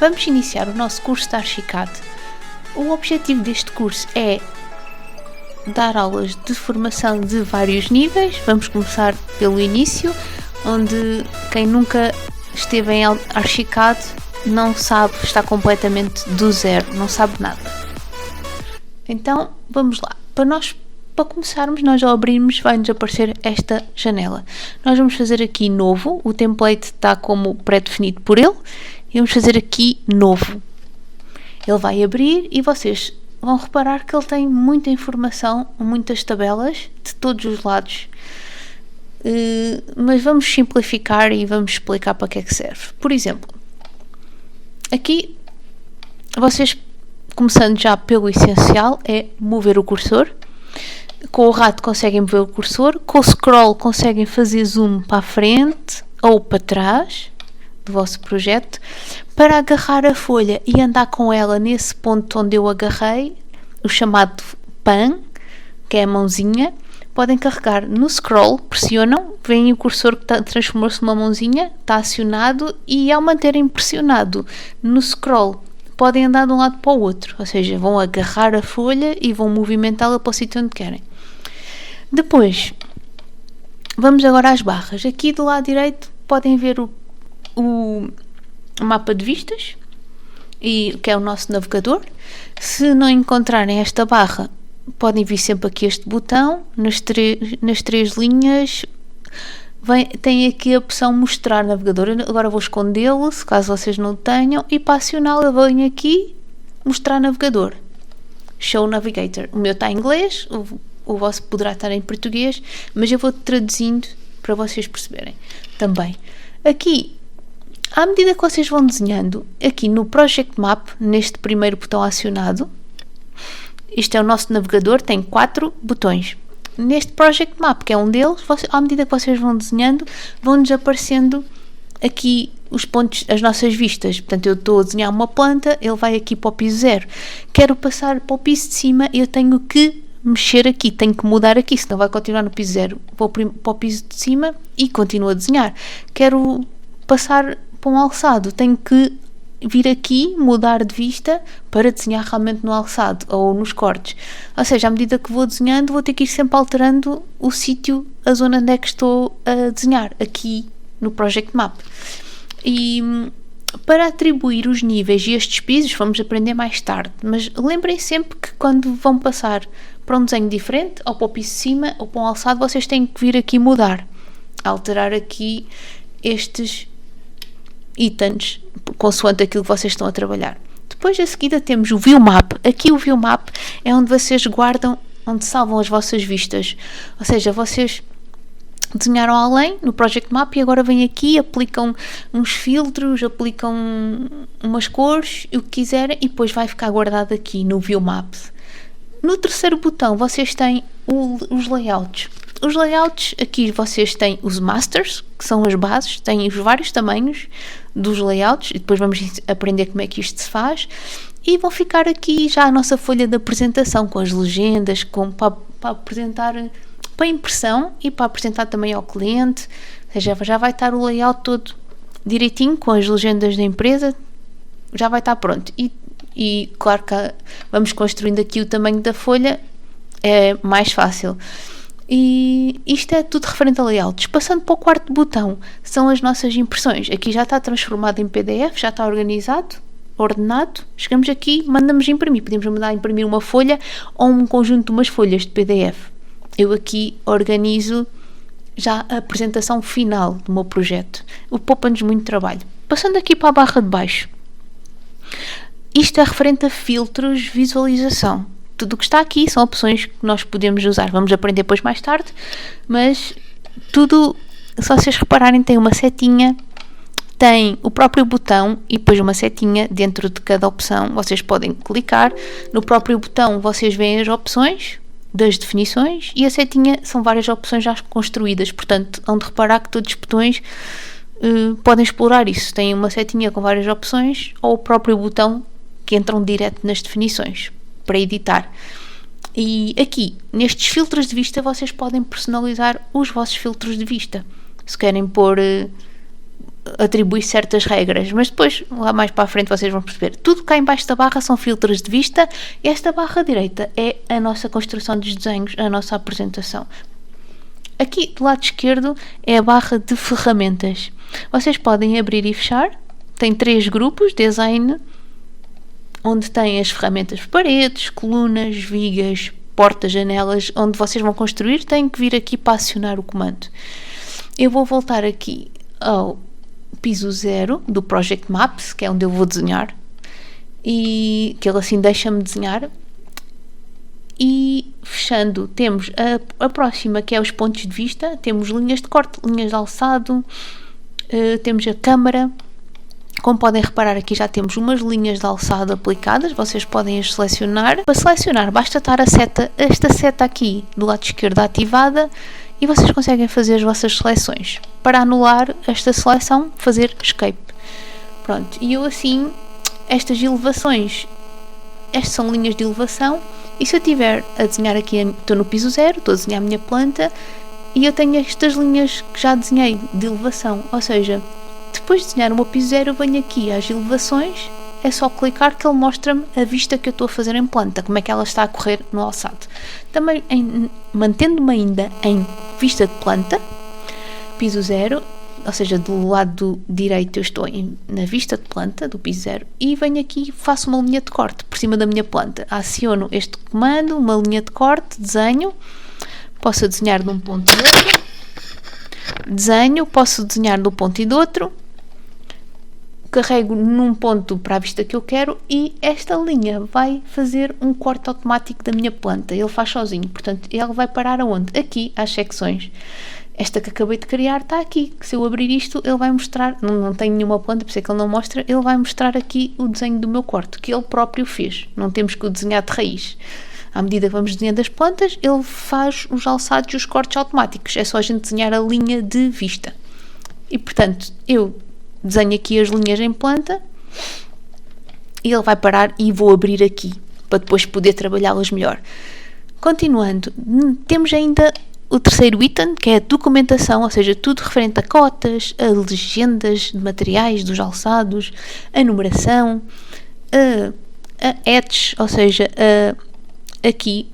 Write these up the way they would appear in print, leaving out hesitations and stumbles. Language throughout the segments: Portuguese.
Vamos iniciar o nosso curso de Archicad. O objetivo deste curso é dar aulas de formação de vários níveis. Vamos começar pelo início, onde quem nunca esteve em Archicad não sabe, está completamente do zero, não sabe nada. Então, vamos lá. Para começarmos, nós ao abrirmos vai-nos aparecer esta janela. Nós vamos fazer aqui novo, o template está como pré-definido por ele, e vamos fazer aqui novo. Ele vai abrir e vocês vão reparar que ele tem muita informação, muitas tabelas de todos os lados, mas vamos simplificar e vamos explicar para que é que serve. Por exemplo, aqui vocês, começando já pelo essencial, é mover o cursor. Com o rato conseguem mover o cursor, com o scroll conseguem fazer zoom para a frente ou para trás do vosso projeto. Para agarrar a folha e andar com ela nesse ponto onde eu agarrei, o chamado pan, que é a mãozinha, podem carregar no scroll, pressionam, veem o cursor que transformou-se numa mãozinha, está acionado, e ao manterem pressionado no scroll podem andar de um lado para o outro, ou seja, vão agarrar a folha e vão movimentá-la para o sítio onde querem. Depois, vamos agora às barras. Aqui do lado direito podem ver o mapa de vistas, que é o nosso navegador. Se não encontrarem esta barra, podem vir sempre aqui este botão, nas três linhas, tem aqui a opção mostrar navegador. Agora vou escondê-lo, se caso vocês não o tenham, e para acioná-lo venho aqui, mostrar navegador, Show Navigator. O meu está em inglês, o vosso poderá estar em português, mas eu vou traduzindo para vocês perceberem também. Aqui, à medida que vocês vão desenhando, aqui no Project Map, neste primeiro botão acionado, este é o nosso navegador, tem 4 botões. Neste Project Map, que é um deles, à medida que vocês vão desenhando, vão-nos aparecendo aqui os pontos, as nossas vistas. Portanto, eu estou a desenhar uma planta, ele vai aqui para o piso 0. Quero passar para o piso de cima, eu tenho que mexer aqui, tenho que mudar aqui, senão vai continuar no piso 0. Vou para o piso de cima e continuo a desenhar. Quero passar para um alçado, tenho que vir aqui, mudar de vista para desenhar realmente no alçado ou nos cortes. Ou seja, à medida que vou desenhando, vou ter que ir sempre alterando o sítio, a zona onde é que estou a desenhar, aqui no Project Map. E para atribuir os níveis e estes pisos, vamos aprender mais tarde, mas lembrem sempre que quando vão passar para um desenho diferente, ou para o piso de cima, ou para um alçado, vocês têm que vir aqui mudar, alterar aqui estes itens consoante aquilo que vocês estão a trabalhar. Depois a seguida temos o View Map. Aqui o View Map é onde vocês guardam, onde salvam as vossas vistas, ou seja, vocês desenharam além no Project Map e agora vêm aqui, aplicam uns filtros, aplicam umas cores, o que quiserem, e depois vai ficar guardado aqui no View Map. No terceiro botão vocês têm os layouts. Os layouts, aqui vocês têm os masters, que são as bases, têm os vários tamanhos dos layouts, e depois vamos aprender como é que isto se faz, e vão ficar aqui já a nossa folha de apresentação, com as legendas, para apresentar para impressão e para apresentar também ao cliente, ou seja, já vai estar o layout todo direitinho, com as legendas da empresa, já vai estar pronto. E claro que vamos construindo aqui o tamanho da folha, é mais fácil. E isto é tudo referente a layouts. Passando para o quarto botão, são as nossas impressões. Aqui já está transformado em PDF, já está organizado, ordenado. Chegamos aqui, mandamos imprimir. Podemos mandar a imprimir uma folha ou um conjunto de umas folhas de PDF. Eu aqui organizo já a apresentação final do meu projeto. O poupa-nos muito trabalho. Passando aqui para a barra de baixo. Isto é referente a filtros, visualização. Tudo o que está aqui são opções que nós podemos usar. Vamos aprender depois mais tarde, mas tudo, se vocês repararem, tem uma setinha, tem o próprio botão e depois uma setinha dentro de cada opção. Vocês podem clicar no próprio botão, vocês veem as opções das definições, e a setinha são várias opções já construídas, portanto, hão de reparar que todos os botões podem explorar isso. Tem uma setinha com várias opções ou o próprio botão que entram direto nas definições para editar. E aqui, nestes filtros de vista, vocês podem personalizar os vossos filtros de vista. Se querem pôr atribui certas regras, mas depois, lá mais para a frente, vocês vão perceber. Tudo cá em baixo da barra são filtros de vista. Esta barra direita é a nossa construção dos desenhos, a nossa apresentação. Aqui do lado esquerdo é a barra de ferramentas. Vocês podem abrir e fechar. Tem 3 grupos: design, onde tem as ferramentas de paredes, colunas, vigas, portas, janelas, onde vocês vão construir. Têm que vir aqui para acionar o comando. Eu vou voltar aqui ao piso 0 do Project Maps, que é onde eu vou desenhar, e que ele assim deixa-me desenhar. E fechando, temos a próxima, que é os pontos de vista. Temos linhas de corte, linhas de alçado, temos a câmara. Como podem reparar, aqui já temos umas linhas de alçado aplicadas. Vocês podem as selecionar. Para selecionar, basta estar esta seta aqui do lado esquerdo ativada, e vocês conseguem fazer as vossas seleções. Para anular esta seleção, fazer escape. Pronto, e eu assim, estas elevações, estas são linhas de elevação. E se eu estiver a desenhar aqui, estou no piso 0, estou a desenhar a minha planta, e eu tenho estas linhas que já desenhei de elevação. Ou seja, depois de desenhar o meu piso 0, eu venho aqui às elevações, é só clicar que ele mostra-me a vista que eu estou a fazer em planta, como é que ela está a correr no alçado. Também, mantendo-me ainda em vista de planta, piso 0, ou seja, do lado direito eu estou na vista de planta do piso 0, e venho aqui e faço uma linha de corte por cima da minha planta. Aciono este comando, uma linha de corte, desenho, posso desenhar de um ponto e do outro, desenho, posso desenhar de um ponto e do outro, carrego num ponto para a vista que eu quero, e esta linha vai fazer um corte automático da minha planta. Ele faz sozinho, portanto ele vai parar aonde? Aqui, às secções. Esta que acabei de criar está aqui, que se eu abrir isto, ele vai mostrar, não tenho nenhuma planta, por isso é que ele não mostra, ele vai mostrar aqui o desenho do meu corte, que ele próprio fez, não temos que o desenhar de raiz. À medida que vamos desenhando as plantas, ele faz os alçados e os cortes automáticos, é só a gente desenhar a linha de vista. E portanto, eu desenho aqui as linhas em planta, e ele vai parar, e vou abrir aqui, para depois poder trabalhá-las melhor. Continuando, temos ainda o terceiro item, que é a documentação, ou seja, tudo referente a cotas, a legendas de materiais dos alçados, a numeração, a edges, ou seja, aqui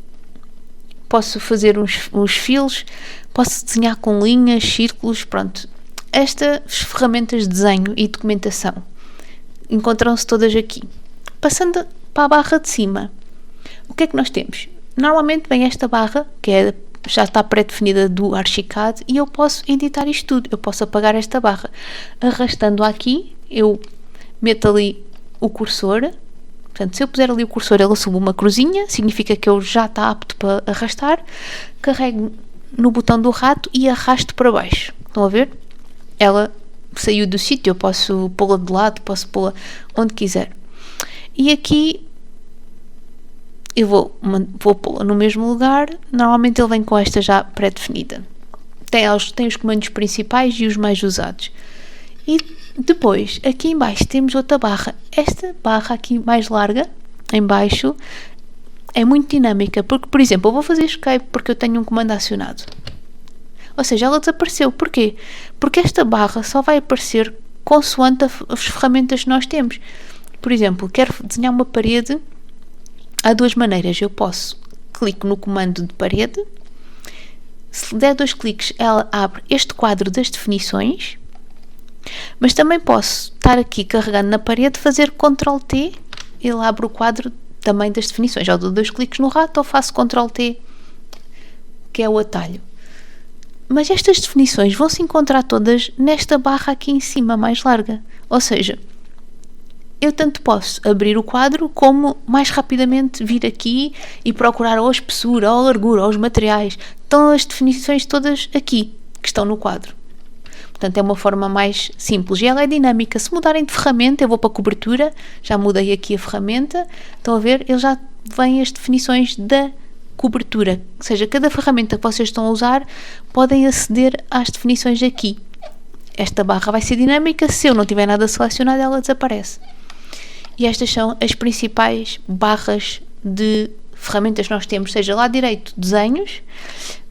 posso fazer uns filos, posso desenhar com linhas, círculos, pronto. Estas ferramentas de desenho e documentação encontram-se todas aqui. Passando para a barra de cima, o que é que nós temos? Normalmente vem esta barra, que já está pré-definida do Archicad, e eu posso editar isto tudo. Eu posso apagar esta barra. Arrastando aqui, eu meto ali o cursor. Portanto, se eu puser ali o cursor, ela sobe uma cruzinha, significa que eu já está apto para arrastar. Carrego no botão do rato e arrasto para baixo. Estão a ver? Ela saiu do sítio, eu posso pô-la de lado, posso pô-la onde quiser. E aqui eu vou pô-la no mesmo lugar. Normalmente ele vem com esta já pré-definida. Tem os comandos principais e os mais usados. E depois, aqui em baixo temos outra barra. Esta barra aqui mais larga, em baixo, é muito dinâmica. Porque, por exemplo, eu vou fazer escape porque eu tenho um comando acionado. Ou seja, ela desapareceu. Porquê? Porque esta barra só vai aparecer consoante as ferramentas que nós temos. Por exemplo, quero desenhar uma parede. Há 2 maneiras. Eu clico no comando de parede. Se der 2 cliques, ela abre este quadro das definições. Mas também posso estar aqui carregando na parede, fazer Ctrl T, ele abre o quadro também das definições. Ou dou 2 cliques no rato ou faço Ctrl T, que é o atalho. Mas estas definições vão se encontrar todas nesta barra aqui em cima, mais larga. Ou seja, eu tanto posso abrir o quadro, como mais rapidamente vir aqui e procurar ou a espessura, ou a largura, ou os materiais. Estão as definições todas aqui, que estão no quadro. Portanto, é uma forma mais simples. E ela é dinâmica. Se mudarem de ferramenta, eu vou para a cobertura, já mudei aqui a ferramenta. Estão a ver? Ele já vem as definições da cobertura. Ou seja, cada ferramenta que vocês estão a usar, podem aceder às definições aqui. Esta barra vai ser dinâmica. Se eu não tiver nada selecionado, ela desaparece. E estas são as principais barras de ferramentas que nós temos, seja lado direito, desenhos,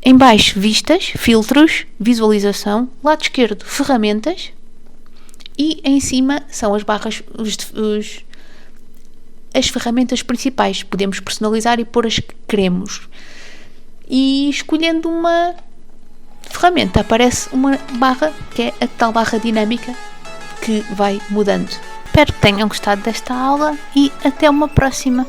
em baixo, vistas, filtros, visualização, lado esquerdo, ferramentas, E em cima são as barras, as ferramentas principais. Podemos personalizar e pôr as que queremos. E escolhendo uma ferramenta aparece uma barra, que é a tal barra dinâmica, que vai mudando. Espero que tenham gostado desta aula e até uma próxima.